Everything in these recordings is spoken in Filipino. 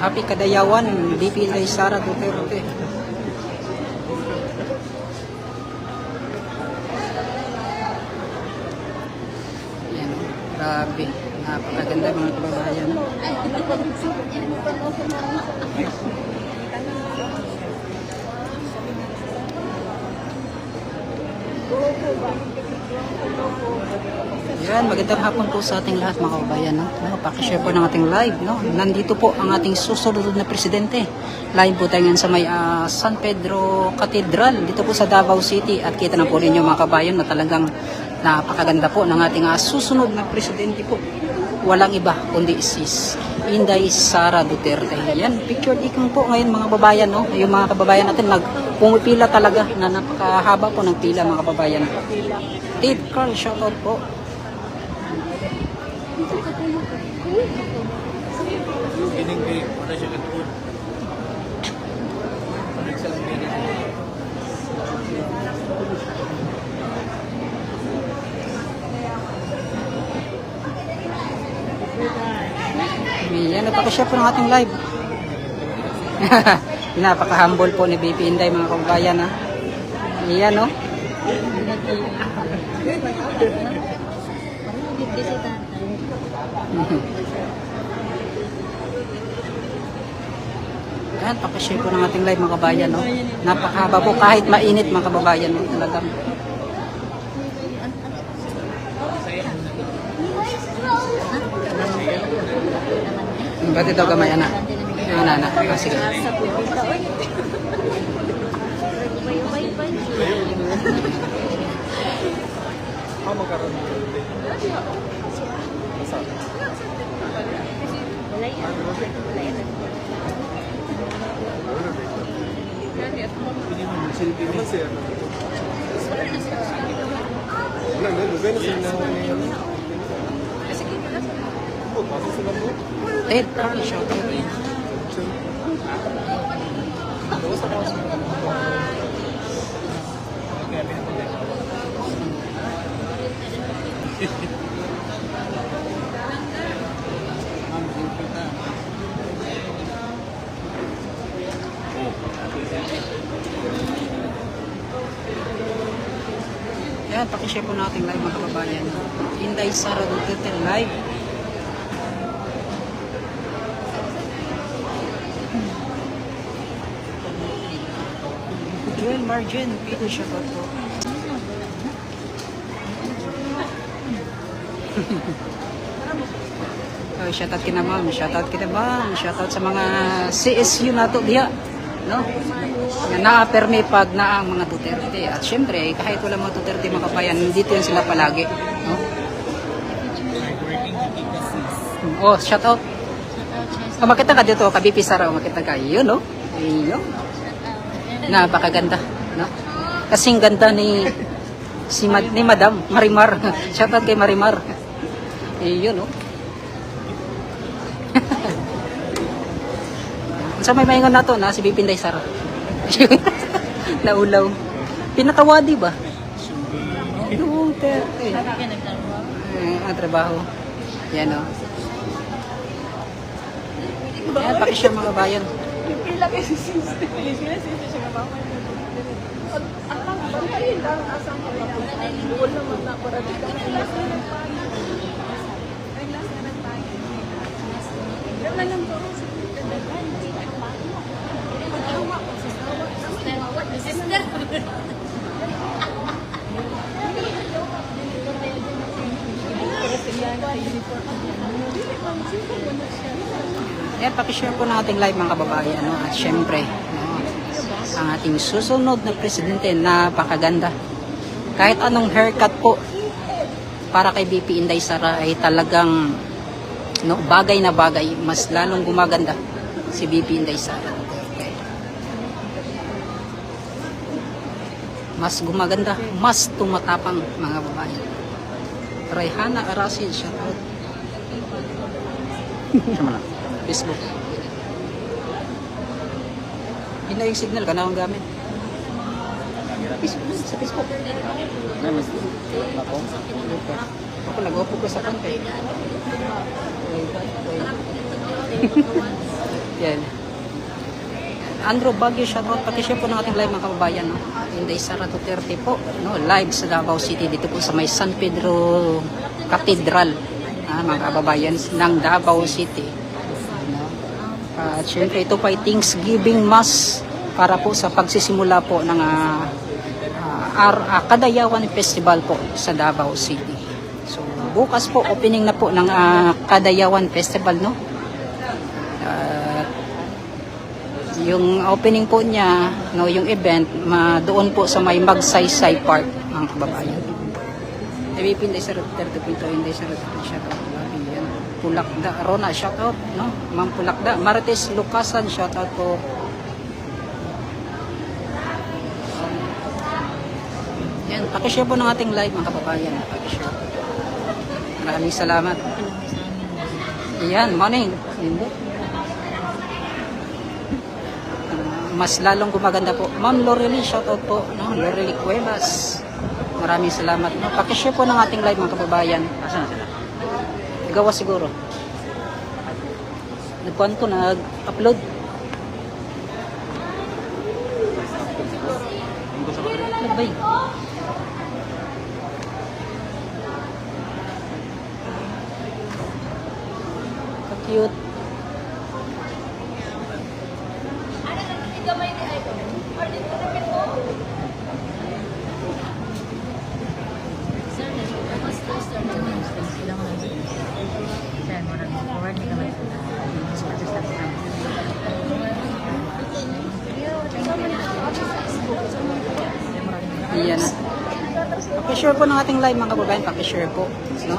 Happy Kadayawan, BP Inday Sara Duterte. Yan, grabe. Napakaganda mga kababayan. Yan, magandang hapon po sa ating lahat mga kababayan. No? Pakishare po ng ating live. No? Nandito po ang ating susunod na presidente. Live po tayo ngayon sa may San Pedro Cathedral dito po sa Davao City. At kita na po rin yung mga kababayan na talagang napakaganda po ng ating susunod na presidente po. Walang iba kundi sis Inday Sara Duterte. Yan, picture ikang po ngayon mga kababayan. No? Yung mga kababayan natin pumipila talaga na napakahaba po ng pila mga kababayan. Ted Carl, shoutout po. Yan, napakashare po ng ating live. Napaka-humble po ni BP Inday mga kababayan. Yan, no? Yan, pakishare po ng ating live mga kababayan, no? Napakahaba po kahit mainit mga kababayan, no? Talagang ba't ito gamay anak? Anak. Sige. Ted Carl, shout out. Yan, pakishare po natin live mga kababayan. Inday Sara Duterte live. Joel Margin, Peter shoutout po. Oh, shoutout kina ma'am, shoutout kita ma'am, shoutout sa mga CSU nato diya, no? Na-permi pag na ang mga Duterte. At syempre, kahit wala mga Duterte mga kabayan, dito yan sila palagi, no? Oh, shoutout. Makita ka dito, ka-BP Sara, makita ka. Yun, no? Yun. Napakaganda, no? Kasing ganda ni Madam Marimar. Shoutout kay Marimar. Yun, no? Sa may maingon na to, si BP Inday Sara. Naulaw. Pinakawadi ba? Duterte. Ang trabaho. Yan, no? Yan, pakishare mga bayan. Pila kasi sister. Pila sister siya mama. Ang bantay lang asang pagpunta. Duol naman na para dito. Ay lasa ng tayo. Wala lang to sa pinagdagan. Pag-awa ko sa sister. Yan, pakishare po nating live mga kababayan, no? At syempre, no, ang ating susunod na presidente, napakaganda. Kahit anong haircut po para kay BP Inday Sara ay talagang, no, bagay na bagay, mas lalong gumaganda si BP Inday Sara. Okay. Mas gumaganda, mas tumatapang mga babayan. Rayhana Arasid, shoutout. Sama na. Facebook. Hindi na yung signal ka na akong gamit. Sa Facebook. Ako nag-opo ko sa konti. Yan. Andrew Baguio, shoutout. Pakishare po ng ating live mga kababayan. No? Inday Sara Duterte po. No? Live sa Davao City. Dito po sa may San Pedro Cathedral. Mga kababayan ng Davao City. No? At syempre ito pa ay Thanksgiving Mass para po sa pagsisimula po ng Kadayawan Festival po sa Davao City. So bukas po opening na po ng Kadayawan Festival, no? Yung opening po niya, no, yung event, doon po sa may Magsaysay Park, mga kababayan. MVP Inday Sara Duterte Pinto, Inday Sara Duterte, shoutout. Pulakda, Rona, shoutout, no? Ma'am Pulakda, Marites Lucasan, shoutout po. Yan, pakishare po ng ating live mga kababayan. Pakishare. Maraming salamat. Yan, morning. Mas lalong gumaganda po. Ma'am Lorely, shoutout po. No? Lorely Cuevas. Maraming salamat. No? Pakishare po ng ating live mga kababayan. Asan na sila? Gawa siguro. Nagkuhan ko, nag-upload. Nagbay. Cute. Iyan na. Pakishare po ng ating live mga kababayan, pakishare po, no?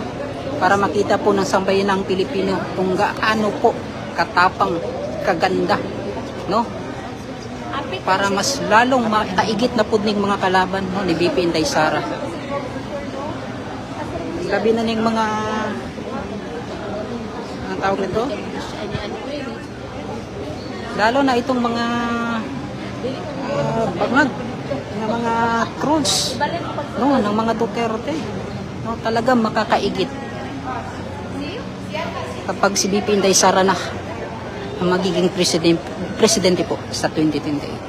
Para makita po ng sambayanang Pilipino kung gaano po katapang, kaganda, no? Para mas lalong mataigit na pudning mga kalaban, no, ni BP Inday Sara. Labi na ning mga ang tawag nito? Lalo na itong mga bangag ng mga trolls, no, ng mga Duterte, no, talagang makakaigit kapag si BP Inday Sara na ang magiging presidente po sa 2028.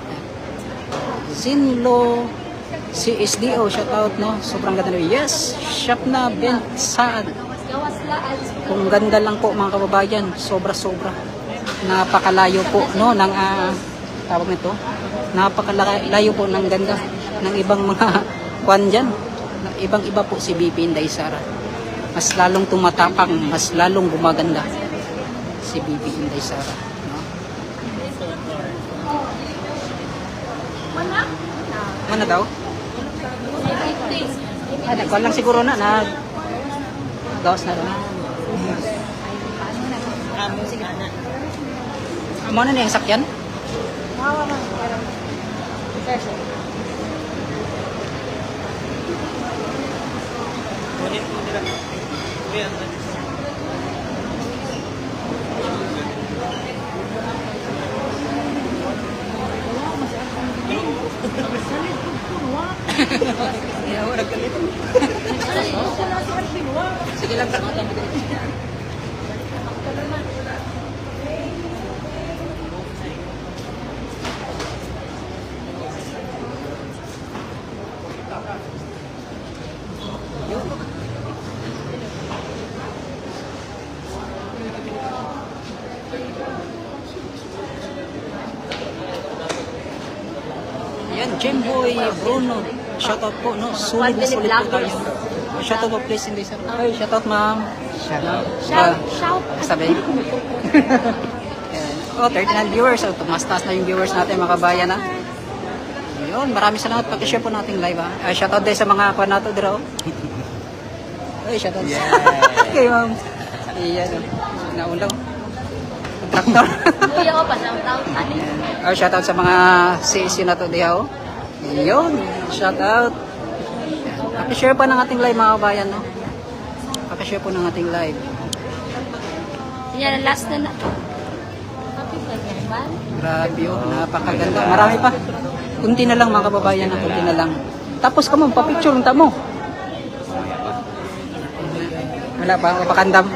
Zinlo CSDO, shoutout, no, sobrang ganda na. Yes, Shapna Ben Saad, kung ganda lang po mga kababayan, sobra-sobra. Napakalayo po, no, ng tawag nito, napakalayo po ng ganda ng ibang mga kwan dyan. Ibang-iba po si BP Inday Sara. Mas lalong tumatapang, mas lalong gumaganda si BP Inday Sara, no? Mana daw? Nagkuhan lang siguro na gawas na doon. Amo na yung sakyan? Sige lang. Yan, Jemboy, Bruno, shoutout po, no? Sulit na sulit po tayo. Shoutout po, please, Inday Sara. Ay, shoutout, ma'am. Shoutout. Sabi. Oh, 39 viewers. So, tumas-taas na yung viewers natin, mga kabayan, ha? Yun, maraming salamat. Pag-share po natin live, ha? Shoutout din sa mga kwa nato, dira, oh. Ay, shoutout. Okay, ma'am. Iyan, oh. Naulaw. Traktor. Kuya ko pa, shoutout. Shoutout sa mga CSC na to, diha, oh. Yun, shoutout. Pakishare pa ng ating live mga kabayan, no? Pakishare po ng ating live. Yan, last na na. Grabe, oh, napakaganda. Marami pa. Kunti na lang mga kababayan, kunti na lang. Tapos ka mo, papicture ng tamo. Wala pa, mapakandam.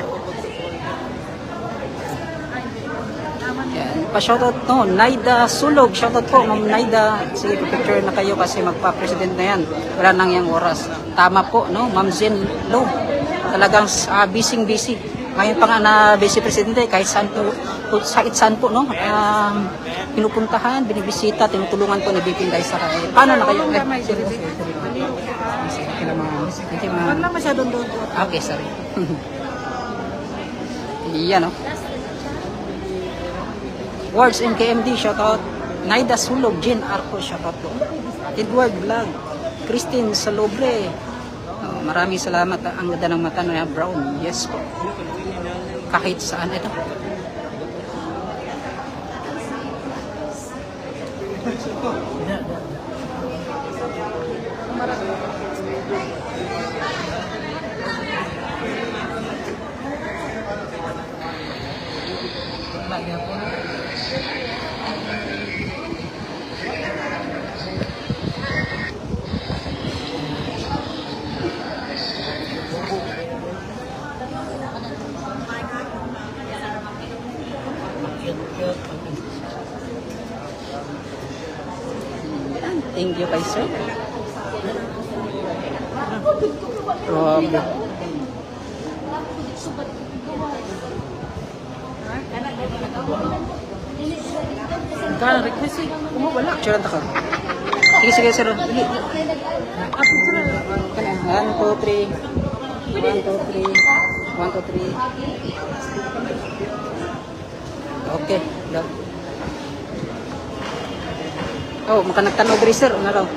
Yan. Pa-shoutout no, Naida Sulog. Shoutout po, Ma'am Naida. Sige, picture na kayo kasi magpa-president na yan. Wala nang yung oras. Tama po, no? Ma'am Zen Lo. Talagang busy. Ngayon pa nga na vice presidente, kahit saan po, no? Pinupuntahan, binibisita, tinutulungan po ni BP Liza. Paano na kayo? Sorry. Okay na, ma'am. Okay, ma'am. Wag lang masyadong doon. Okay, sorry. Yan, no? Words in KMD, shoutout. Naida Sulog, Jean Arco, shoutout po. Edward Vlog, Christine Salobre. Maraming salamat. Ang ganda ng mata na brown. Yes po. Kahit saan ito. Thank you kay sir. Grabe. Kaya request eh. Wala. Picture ka. Sige, sir. Dili. Picture na. 1, 2, 3. 1, 2, 3. 1, 2, 3. Okay. Go. Oh, maka nagtanaw diri sir, ano raw?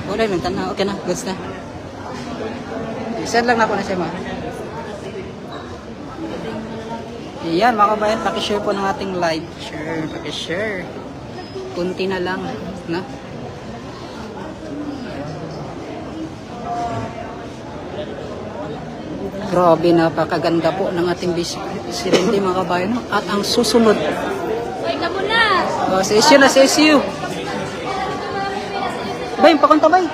Wala nang tanaw, okay na, goods na. Send lang na ako na siya, ma. Yan, mga kabayan, paki-share po ng ating live. Share, paki-share. Kunti na lang, na? Grabe, napakaganda po ng ating presidente, mga kabayan. At ang susunod. Wait ka muna! Oh, sa issue na, sa issue. Bay, pakanta bay.